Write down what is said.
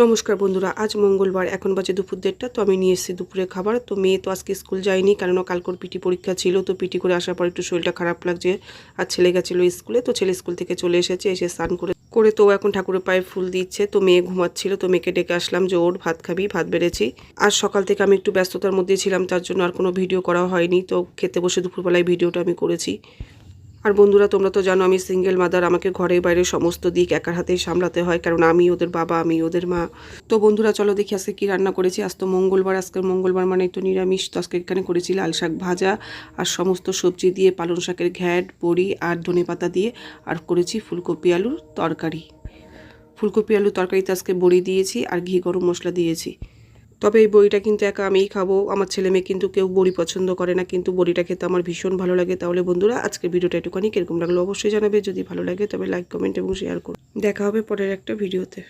নমস্কার বন্ধুরা, আজ মঙ্গলবার, এখন বাজে দুপুর 1:30। তো আমি নিয়ে এসেছি দুপুরে খাবার। তো মেয়ে তো আজকে স্কুল যায়নি, কেননা কালকের পিটি পরীক্ষা ছিল। তো পিটি করে আসার পর একটু শরীরটা খারাপ লাগছে। আর ছেলে গেছিলো স্কুলে, তো ছেলে স্কুল থেকে চলে এসেছে, এসে স্নান করে করে তো এখন ঠাকুরের পায়ে ফুল দিচ্ছে। তো মেয়ে ঘুমাচ্ছিল, তো মেয়েকে ডেকে আসলাম যে ওর ভাত খাবি, ভাত বেড়েছি। আর সকাল থেকে আমি একটু ব্যস্ততার মধ্যে ছিলাম, তার জন্য আর কোনো ভিডিও করা হয়নি। তো খেতে বসে দুপুরবেলায় ভিডিওটা আমি করেছি। আর বন্ধুরা, তোমরা তো জানো আমি সিঙ্গেল মাদার, আমাকে ঘরে বাইরে সমস্ত দিক একার হাতেই সামলাতে হয়, কারণ আমি ওদের বাবা, আমি ওদের মা। তো বন্ধুরা চলো দেখি আজকে কী রান্না করেছি। আজ তো মঙ্গলবার, আজকের মঙ্গলবার মানে তো নিরামিষ। তো আজকে এখানে করেছি লাল শাক ভাজা আর সমস্ত সবজি দিয়ে, পালং শাকের ঘ্যাট, বড়ি আর ধনেপাতা দিয়ে। আর করেছি ফুলকপি আলুর তরকারি। ফুলকপি আলুর তরকারিতে আজকে বড়ি দিয়েছি আর ঘি গরম মশলা দিয়েছি। তবে এই বড়িটা কিন্তু একা আমিই খাবো, আমার ছেলে মেয়ে কিন্তু কেউ বড়ি পছন্দ করে না, কিন্তু বড়িটা খেতে আমার ভীষণ ভালো লাগে। তাহলে বন্ধুরা আজকের ভিডিওটা একটুখানি কিরকম লাগলো অবশ্যই জানাবে। যদি ভালো লাগে তবে লাইক, কমেন্ট এবং শেয়ার করো। দেখা হবে পরের একটা ভিডিওতে।